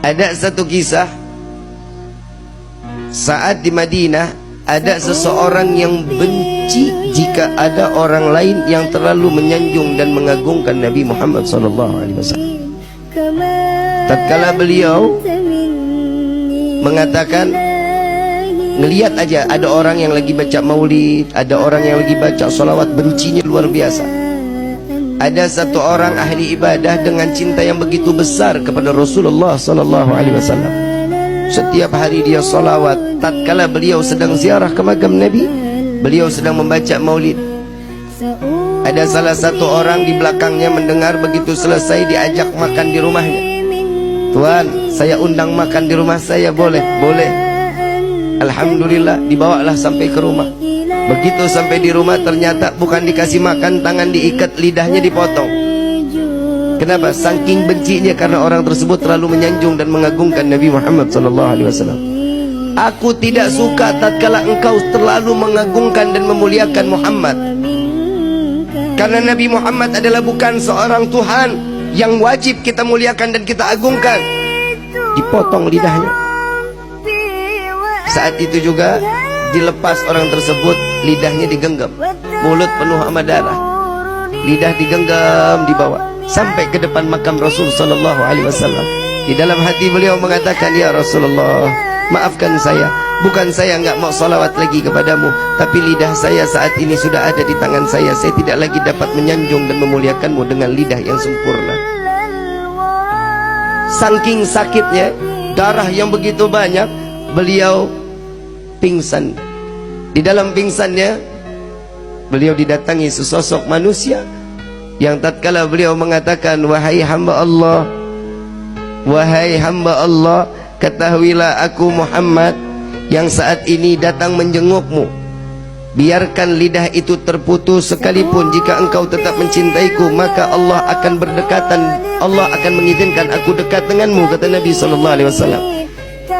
Ada satu kisah saat di Madinah ada seseorang yang benci jika ada orang lain yang terlalu menyanjung dan mengagungkan Nabi Muhammad SAW. Tatkala beliau mengatakan, ngelihat aja ada orang yang lagi baca maulid, ada orang yang lagi baca salawat, bencinya luar biasa. Ada satu orang ahli ibadah dengan cinta yang begitu besar kepada Rasulullah SAW. Setiap hari dia salawat. Tatkala beliau sedang ziarah ke makam Nabi, beliau sedang membaca maulid. Ada salah satu orang di belakangnya mendengar begitu selesai diajak makan di rumahnya. Tuan, saya undang makan di rumah saya, boleh? Boleh. Alhamdulillah, dibawalah sampai ke rumah. Begitu sampai di rumah ternyata bukan dikasih makan, tangan diikat, lidahnya dipotong. Kenapa? Saking bencinya karena orang tersebut terlalu menyanjung dan mengagungkan Nabi Muhammad SAW. Aku tidak suka tatkala engkau terlalu mengagungkan dan memuliakan Muhammad. Karena Nabi Muhammad adalah bukan seorang Tuhan yang wajib kita muliakan dan kita agungkan. Dipotong lidahnya. Saat itu juga dilepas orang tersebut, lidahnya digenggam, mulut penuh sama darah, lidah digenggam, dibawa sampai ke depan makam Rasul Sallallahu Alaihi Wasallam. Di dalam hati beliau mengatakan, ya Rasulullah, maafkan saya, bukan saya nggak mau salawat lagi kepadamu, tapi lidah saya saat ini sudah ada di tangan saya tidak lagi dapat menyanjung dan memuliakanmu dengan lidah yang sempurna. Saking sakitnya, darah yang begitu banyak, beliau pingsan. Di dalam pingsannya beliau didatangi sesosok manusia yang tatkala beliau mengatakan, wahai hamba Allah, wahai hamba Allah, ketahuilah aku Muhammad yang saat ini datang menjengukmu. Biarkan lidah itu terputus sekalipun, jika engkau tetap mencintaiku maka Allah akan berdekatan, Allah akan mengizinkan aku dekat denganmu, kata Nabi SAW.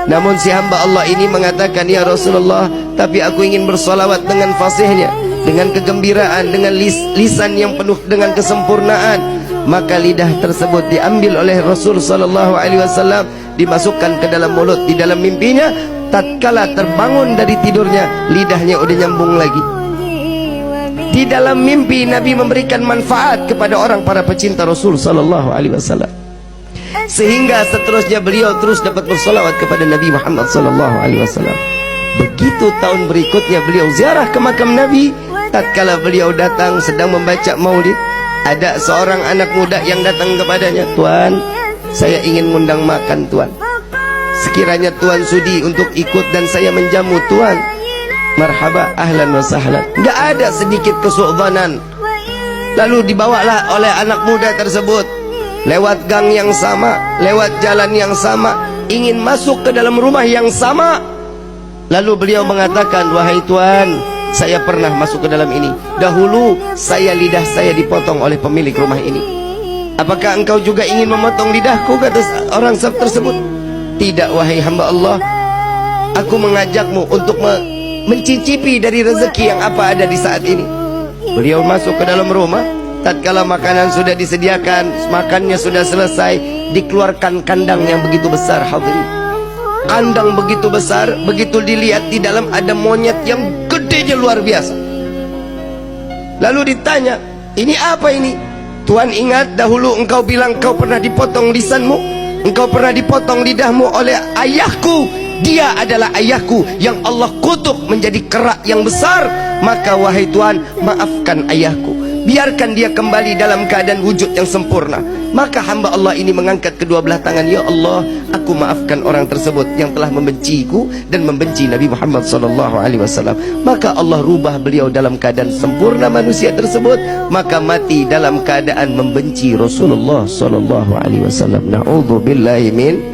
Namun si hamba Allah ini mengatakan, ya Rasulullah, tapi aku ingin bersolawat dengan fasihnya, dengan kegembiraan, dengan lisan yang penuh dengan kesempurnaan. Maka lidah tersebut diambil oleh Rasul SAW, dimasukkan ke dalam mulut. Di dalam mimpinya, tatkala terbangun dari tidurnya, lidahnya udah nyambung lagi. Di dalam mimpi Nabi memberikan manfaat kepada orang para pecinta Rasul SAW, sehingga seterusnya beliau terus dapat bersolawat kepada Nabi Muhammad SAW. Begitu tahun berikutnya beliau ziarah ke makam Nabi. Tatkala beliau datang sedang membaca maulid, ada seorang anak muda yang datang kepadanya, Tuan, saya ingin mengundang makan Tuan. Sekiranya Tuan sudi untuk ikut dan saya menjamu Tuan, marhaba, ahlan wa sahlan. Nggak ada sedikit kesu'dhanan. Lalu dibawalah oleh anak muda tersebut lewat gang yang sama, lewat jalan yang sama, ingin masuk ke dalam rumah yang sama. Lalu beliau mengatakan, wahai Tuan, saya pernah masuk ke dalam ini. Dahulu lidah saya dipotong oleh pemilik rumah ini. Apakah engkau juga ingin memotong lidahku, kata orang tersebut. Tidak, wahai hamba Allah, aku mengajakmu untuk mencicipi dari rezeki yang apa ada di saat ini. Beliau masuk ke dalam rumah. Tatkala makanan sudah disediakan, makannya sudah selesai, dikeluarkan kandang yang begitu besar, hadirin. Kandang begitu besar, begitu dilihat di dalam ada monyet yang gedenya luar biasa. Lalu ditanya, ini apa ini? Tuan, ingat dahulu engkau bilang engkau pernah dipotong lisanmu, engkau pernah dipotong lidahmu oleh ayahku. Dia adalah ayahku yang Allah kutuk menjadi kerak yang besar. Maka wahai Tuan, maafkan ayahku, biarkan dia kembali dalam keadaan wujud yang sempurna. Maka hamba Allah ini mengangkat kedua belah tangan, ya Allah, aku maafkan orang tersebut yang telah membenciku dan membenci Nabi Muhammad SAW. Maka Allah rubah beliau dalam keadaan sempurna manusia tersebut, maka mati dalam keadaan membenci Rasulullah SAW. Na'udzubillahi min